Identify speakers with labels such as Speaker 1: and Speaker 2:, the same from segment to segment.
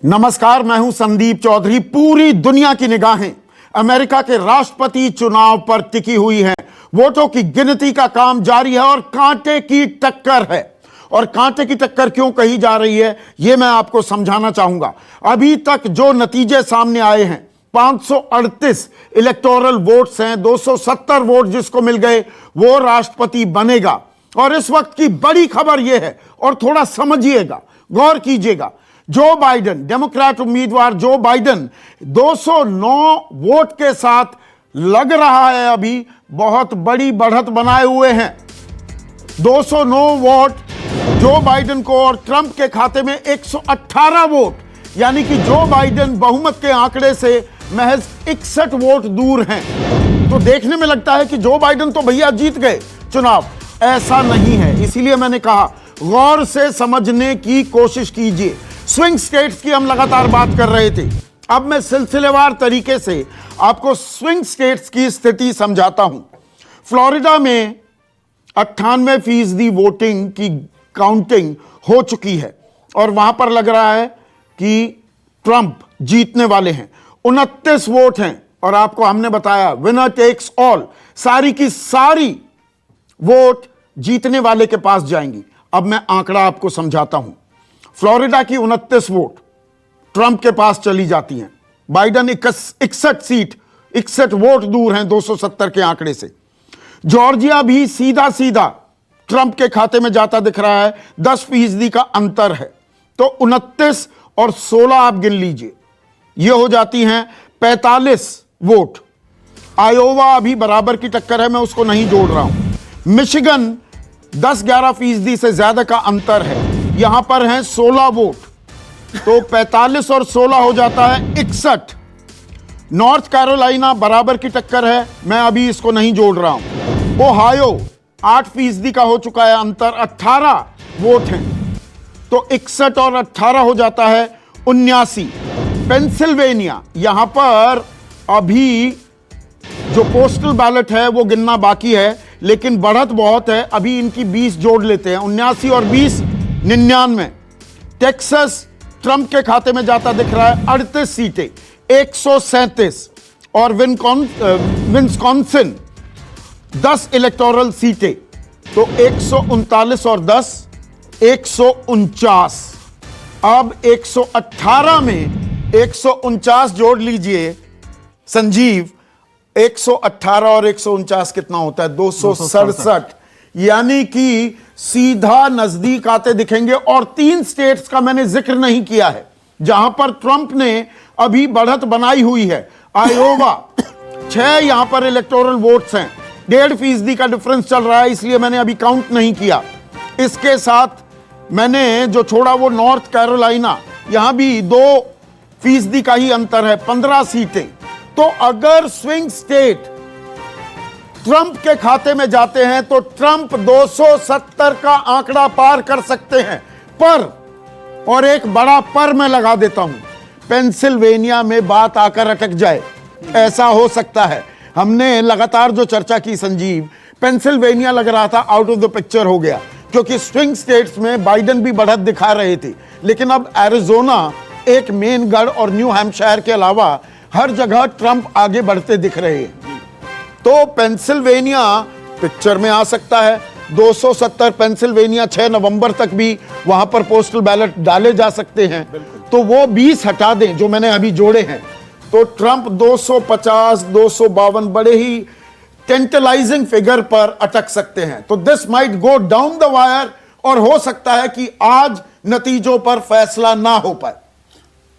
Speaker 1: नमस्कार, मैं हूं संदीप चौधरी। पूरी दुनिया की निगाहें अमेरिका के राष्ट्रपति चुनाव पर टिकी हुई हैं। वोटों की गिनती का काम जारी है और कांटे की टक्कर है। और कांटे की टक्कर क्यों कही जा रही है, यह मैं आपको समझाना चाहूंगा। अभी तक जो नतीजे सामने आए हैं, 538 इलेक्टोरल वोट्स हैं, 270 वोट जिसको मिल गए वो राष्ट्रपति बनेगा। और इस वक्त की बड़ी खबर यह है, और थोड़ा समझिएगा, गौर कीजिएगा, जो बाइडेन, डेमोक्रेट उम्मीदवार जो बाइडेन 209 वोट के साथ लग रहा है, अभी बहुत बड़ी बढ़त बनाए हुए हैं। 209 वोट जो बाइडेन को, और ट्रंप के खाते में 118 वोट, यानी कि जो बाइडेन बहुमत के आंकड़े से महज 61 वोट दूर हैं। तो देखने में लगता है कि जो बाइडेन तो भैया जीत गए चुनाव। ऐसा नहीं है। इसीलिए मैंने कहा गौर से समझने की कोशिश कीजिए। स्विंग स्टेट्स की हम लगातार बात कर रहे थे। अब मैं सिलसिलेवार तरीके से आपको स्विंग स्टेट्स की स्थिति समझाता हूं। फ्लोरिडा में 98% वोटिंग की काउंटिंग हो चुकी है और वहां पर लग रहा है कि ट्रंप जीतने वाले हैं। 29 वोट हैं और आपको हमने बताया विनर टेक्स ऑल, सारी की सारी वोट जीतने वाले के पास जाएंगी। अब मैं आंकड़ा आपको समझाता हूं। फ्लोरिडा की 29 वोट ट्रंप के पास चली जाती हैं। बाइडेन 61 वोट दूर हैं 270 के आंकड़े से। जॉर्जिया भी सीधा सीधा ट्रंप के खाते में जाता दिख रहा है, 10% का अंतर है। तो 29 और 16 आप गिन लीजिए, ये हो जाती हैं 45 वोट। आयोवा अभी बराबर की टक्कर है, मैं उसको नहीं जोड़ रहा हूं। मिशिगन 10-11% से ज्यादा का अंतर है, यहां पर हैं 16 वोट, तो 45 और 16 हो जाता है 61। नॉर्थ कैरोलिना बराबर की टक्कर है, मैं अभी इसको नहीं जोड़ रहा हूं। ओहायो 8% का हो चुका है अंतर, 18 वोट हैं, तो 61 और 18 हो जाता है 79। पेंसिल्वेनिया, यहां पर अभी जो पोस्टल बैलेट है वो गिनना बाकी है, लेकिन बढ़त बहुत है। अभी इनकी 20 जोड़ लेते हैं, 79 और 20 99। टेक्सास ट्रंप के खाते में जाता दिख रहा है 38 सीटें, 137। और विस्कॉन्सिन 10 इलेक्टोरल सीटें, तो 139 और 10 149। अब 118 में 149 जोड़ लीजिए संजीव। 118 और 149 कितना होता है? 267। यानी कि सीधा नजदीक आते दिखेंगे। और 3 स्टेट्स का मैंने जिक्र नहीं किया है जहां पर ट्रंप ने अभी बढ़त बनाई हुई है। आयोवा 6 यहां पर इलेक्टोरल वोट्स हैं, 1.5% का डिफरेंस चल रहा है, इसलिए मैंने अभी काउंट नहीं किया। इसके साथ मैंने जो छोड़ा वो नॉर्थ कैरोलिना, यहां भी 2% का ही अंतर है, 15 सीटें। तो अगर स्विंग स्टेट ट्रंप के खाते में जाते हैं तो ट्रंप 270 का आंकड़ा पार कर सकते हैं। पर, और एक बड़ा पर मैं लगा देता हूं, पेंसिल्वेनिया में बात आकर अटक जाए, ऐसा हो सकता है। हमने लगातार जो चर्चा की संजीव, पेंसिल्वेनिया लग रहा था आउट ऑफ द पिक्चर हो गया, क्योंकि स्विंग स्टेट्स में बाइडेन भी बढ़त दिखा रहे थे। लेकिन अब एरिजोना, एक मेन गढ़ और न्यू हैम्पशायर के अलावा हर जगह ट्रंप आगे बढ़ते दिख रहे हैं। तो पेंसिल्वेनिया पिक्चर में आ सकता है। 270 पेंसिल्वेनिया, 6 नवंबर तक भी वहां पर पोस्टल बैलेट डाले जा सकते हैं। तो वो 20 हटा दें जो मैंने अभी जोड़े हैं, तो ट्रंप 250, 252 बड़े ही टेंटलाइजिंग फिगर पर अटक सकते हैं। तो this might go down the wire, और हो सकता है कि आज नतीजों पर फैसला ना हो पाए।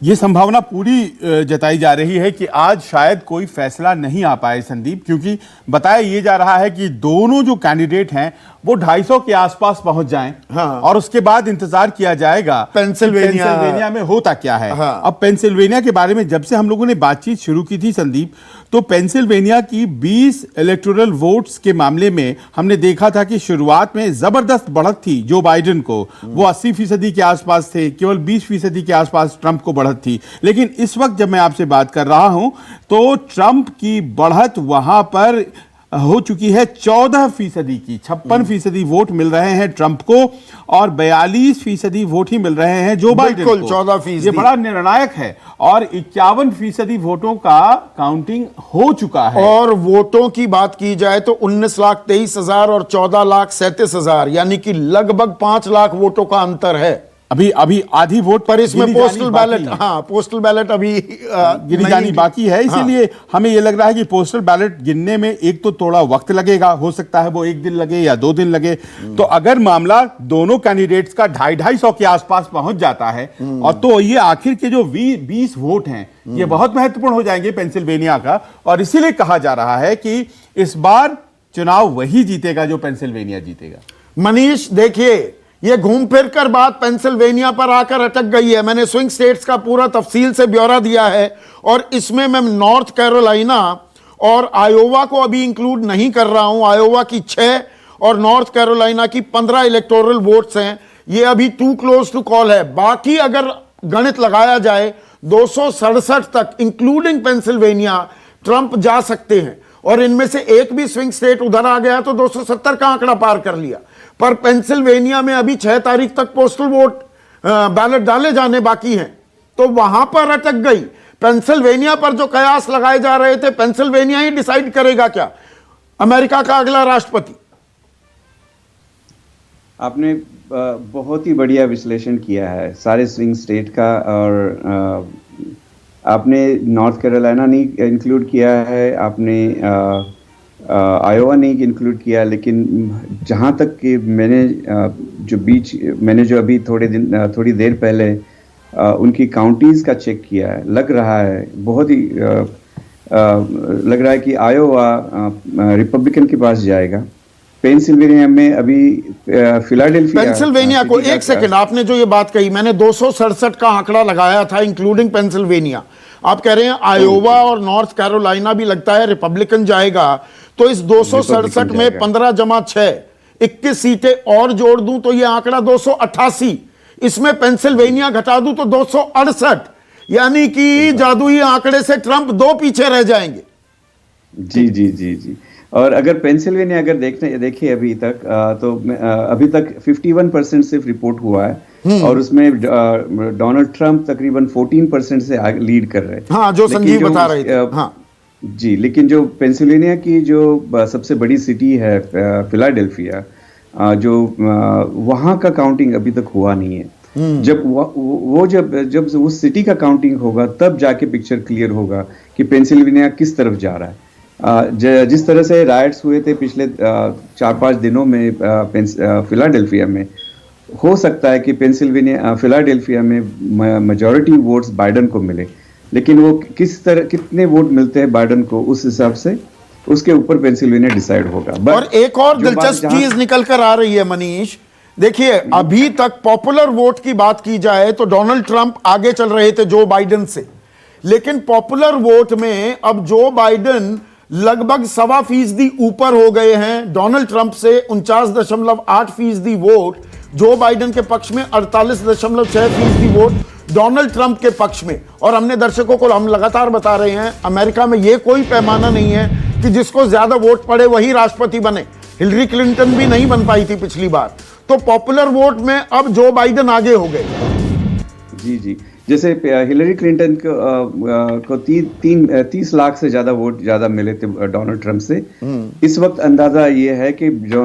Speaker 2: ये संभावना पूरी जताई जा रही है कि आज शायद कोई फैसला नहीं आ पाए संदीप, क्योंकि बताया ये जा रहा है कि दोनों जो कैंडिडेट हैं वो 250 के आसपास पहुंच जाएं।
Speaker 1: हाँ।
Speaker 2: और उसके बाद इंतजार किया जाएगा पेंसिल्वेनिया में होता क्या है।
Speaker 1: हाँ।
Speaker 2: अब पेंसिल्वेनिया के बारे में जब से हम लोगों ने बातचीत शुरू की थी संदीप, तो पेंसिल्वेनिया की 20 इलेक्टोरल वोट्स के मामले में हमने देखा था कि शुरुआत में जबरदस्त बढ़त थी जो बाइडेन को, वो 80% के आसपास थे, केवल 20% के आसपास ट्रंप को बढ़त थी। लेकिन इस वक्त जब मैं आपसे बात कर रहा हूं तो ट्रंप की बढ़त वहां पर हो चुकी है 14% की। 56% वोट मिल रहे हैं ट्रंप को और 42% वोट ही मिल रहे हैं जो बाइडेन
Speaker 1: बिल्कुल,
Speaker 2: को।
Speaker 1: 14%।
Speaker 2: ये बड़ा निर्णायक है और 51% वोटों का काउंटिंग हो चुका है।
Speaker 1: और वोटों की बात की जाए तो 19,23,000 और 14,37,000 यानी कि लगभग 5 लाख वोटों का अंतर है।
Speaker 2: अभी आधी वोट
Speaker 1: पर इसमें
Speaker 2: गिनी जानी
Speaker 1: पोस्टल
Speaker 2: बाकी
Speaker 1: बैलेट,
Speaker 2: है।
Speaker 1: हाँ पोस्टल बैलेट अभी
Speaker 2: गिनी जानी बाकी है, इसीलिए हमें यह लग रहा है कि पोस्टल बैलेट गिनने में एक तो थोड़ा वक्त लगेगा, हो सकता है वो 1 दिन लगे या 2 दिन लगे। तो अगर मामला दोनों कैंडिडेट्स का 250-250 के आसपास पहुंच जाता है और तो ये आखिर के जो 20 वोट हैं ये बहुत महत्वपूर्ण हो जाएंगे पेंसिल्वेनिया का। और इसीलिए कहा जा रहा है कि इस बार चुनाव वही जीतेगा जो पेंसिल्वेनिया जीतेगा।
Speaker 1: मनीष देखिए, ये घूम फिर कर बात पेंसिल्वेनिया पर आकर अटक गई है। मैंने स्विंग स्टेट्स का पूरा तफसील से ब्यौरा दिया है और इसमें मैं नॉर्थ कैरोलिना और आयोवा को अभी इंक्लूड नहीं कर रहा हूं। आयोवा की 6 और नॉर्थ कैरोलिना की 15 इलेक्टोरल वोट्स हैं। ये अभी टू क्लोज टू कॉल है। बाकी अगर गणित लगाया जाए 267 तक इंक्लूडिंग पेंसिल्वेनिया ट्रंप जा सकते हैं और इनमें से एक भी स्विंग स्टेट उधर आ गया तो 270 का आंकड़ा पार कर लिया। पर पेंसिल्वेनिया में अभी 6 तारीख तक पोस्टल वोट बैलेट डाले जाने बाकी हैं, तो वहां पर अटक गई। पेंसिल्वेनिया पर जो कयास लगाए जा रहे थे, पेंसिल्वेनिया ही डिसाइड करेगा क्या अमेरिका का अगला राष्ट्रपति।
Speaker 3: आपने बहुत ही बढ़िया विश्लेषण किया है सारे स्विंग स्टेट का। और आपने नॉर्थ कैरोलिना नहीं इंक्लूड किया है, आपने आयोवा नहीं इंक्लूड किया, लेकिन जहाँ तक कि मैंने जो अभी थोड़ी देर पहले उनकी काउंटीज़ का चेक किया है, लग रहा है बहुत ही लग रहा है कि आयोवा रिपब्लिकन के पास जाएगा। पेंसिल्वेनिया में अभी फिलाडेल्फिया,
Speaker 1: पेंसिल्वेनिया को एक सेकंड, आपने जो ये बात कही, मैंने 267 का आंकड़ा लगाया था इंक्लूडिंग पेंसिल्वेनिया। आप कह रहे हैं आयोवा और नॉर्थ कैरोलिना भी लगता है रिपब्लिकन जाएगा, तो इस 267 में 15 जमा 6 21 सीटें और जोड़ दूं तो ये आंकड़ा 288, इसमें पेंसिल्वेनिया घटा दूं तो 268, यानी कि जादुई आंकड़े से ट्रंप 2 पीछे रह जाएंगे।
Speaker 3: जी जी जी जी। और अगर पेंसिल्वेनिया अगर देखिए अभी तक तो अभी तक 51% सिर्फ रिपोर्ट हुआ है और उसमें डोनाल्ड ट्रंप तकरीबन 14% से लीड कर रहे हैं।
Speaker 1: हाँ, जो संजीव बता रहे थे। हाँ
Speaker 3: जी, लेकिन जो पेंसिल्वेनिया की जो सबसे बड़ी सिटी है फिलाडेल्फिया, जो वहाँ का काउंटिंग अभी तक हुआ नहीं है। जब उस सिटी का काउंटिंग होगा तब जाके पिक्चर क्लियर होगा कि पेंसिल्वेनिया किस तरफ जा रहा है। जिस तरह से राइट्स हुए थे पिछले 4-5 दिनों में फिलाडेल्फिया में, हो सकता है कि फिलाडेल्फिया में मेजॉरिटी वोट्स बाइडेन को मिले, लेकिन वो कितने वोट मिलते हैं बाइडेन को, उस हिसाब से उसके ऊपर पेंसिल्वेनिया डिसाइड होगा।
Speaker 1: और एक और दिलचस्प चीज निकल कर आ रही है मनीष, देखिए अभी तक पॉपुलर वोट की बात की जाए तो डोनाल्ड ट्रंप आगे चल रहे थे जो बाइडेन से, लेकिन पॉपुलर वोट में अब जो बाइडेन लगभग 1.25% ऊपर हो गए हैं डोनाल्ड ट्रंप से। 49.8% वोट जो बाइडेन के पक्ष में, 48.6% वोट डोनाल्ड ट्रंप के पक्ष में। और हमने दर्शकों को हम लगातार बता रहे हैं, अमेरिका में यह कोई पैमाना नहीं है कि जिसको ज्यादा वोट पड़े वही राष्ट्रपति बने। हिलरी क्लिंटन भी नहीं बन पाई थी पिछली बार। तो पॉपुलर वोट में अब जो बाइडेन आगे हो गए।
Speaker 3: जी जी, जैसे हिलरी क्लिंटन को 30 लाख से ज्यादा वोट ज्यादा मिले थे डोनाल्ड ट्रंप से। इस वक्त अंदाजा ये है कि जो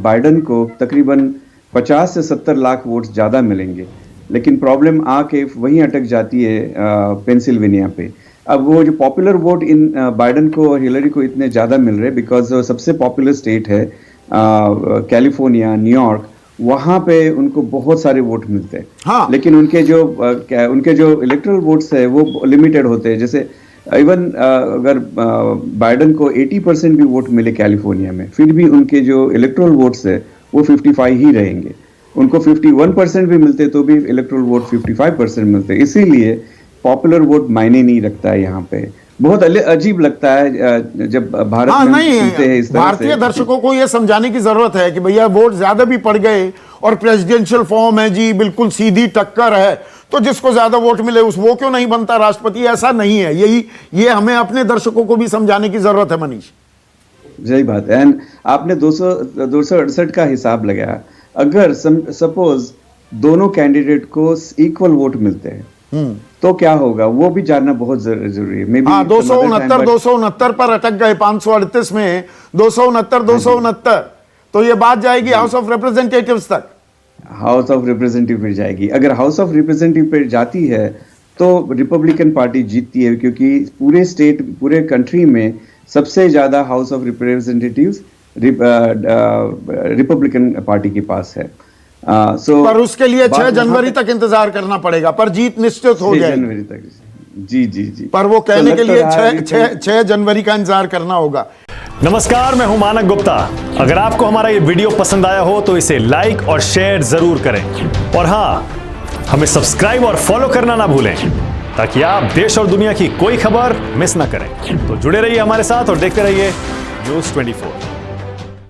Speaker 3: बाइडेन को तकरीबन 50 से 70 लाख वोट ज्यादा मिलेंगे, लेकिन प्रॉब्लम आके वहीं अटक जाती है पेंसिल्वेनिया पे। अब वो जो पॉपुलर वोट इन बाइडेन को और हिलरी को इतने ज्यादा मिल रहे बिकॉज सबसे पॉपुलर स्टेट है कैलिफोर्निया, न्यूयॉर्क, वहां पे उनको बहुत सारे वोट मिलते हैं।
Speaker 1: हाँ।
Speaker 3: लेकिन उनके जो इलेक्टोरल वोट्स है वो लिमिटेड होते हैं। जैसे इवन अगर बाइडेन को 80% भी वोट मिले कैलिफोर्निया में, फिर भी उनके जो इलेक्टोरल वोट्स है वो 55 ही रहेंगे। उनको 51% भी मिलते तो भी इलेक्टोरल वोट 55% मिलते। इसीलिए पॉपुलर वोट मायने नहीं रखता है यहाँ पे। बहुत अजीब लगता है जब भारत में सुनते हैं इस तरह से।
Speaker 1: भारतीय दर्शकों को यह समझाने की जरूरत है कि भैया वोट ज्यादा भी पड़ गए और प्रेसिडेंशियल फॉर्म है जी, बिल्कुल सीधी टक्कर है, तो जिसको ज्यादा वोट मिले वो क्यों नहीं बनता राष्ट्रपति। ऐसा नहीं है। ये हमें अपने दर्शकों को भी समझाने की जरूरत है मनीष।
Speaker 3: सही बात है। एंड आपने 268 का हिसाब लगाया, अगर सपोज दोनों कैंडिडेट को इक्वल वोट मिलते हैं तो क्या होगा, वो भी जानना बहुत जरूरी है। मे बी
Speaker 1: 269 पर अटक गए 538 में, 269 तो ये बात जाएगी हाउस ऑफ रिप्रेजेंटेटिव्स तक।
Speaker 3: हाउस ऑफ रिप्रेजेंटेटिव पे जाएगी। अगर हाउस ऑफ रिप्रेजेंटेटिव पे जाती है तो रिपब्लिकन पार्टी जीतती है, क्योंकि पूरे स्टेट, पूरे कंट्री में सबसे ज्यादा house of representatives Republican party के पास है।
Speaker 1: पर उसके लिए 6 जनवरी तक इंतजार करना पड़ेगा, पर जीत निश्चित हो जाएगी 6
Speaker 3: जनवरी तक। जी जी जी।
Speaker 1: पर वो कहने के लिए 6 जनवरी का इंतजार करना होगा।
Speaker 4: नमस्कार, मैं हूं मानक गुप्ता। अगर आपको हमारा ये वीडियो पसंद आया हो तो इसे लाइक और शेयर जरूर करें, और हां, हमें सब्सक्राइब और फॉलो करना ना भूलें ताकि आप देश और दुनिया की कोई खबर मिस ना करें। तो जुड़े रहिए हमारे साथ और देखते रहिए न्यूज़ 24।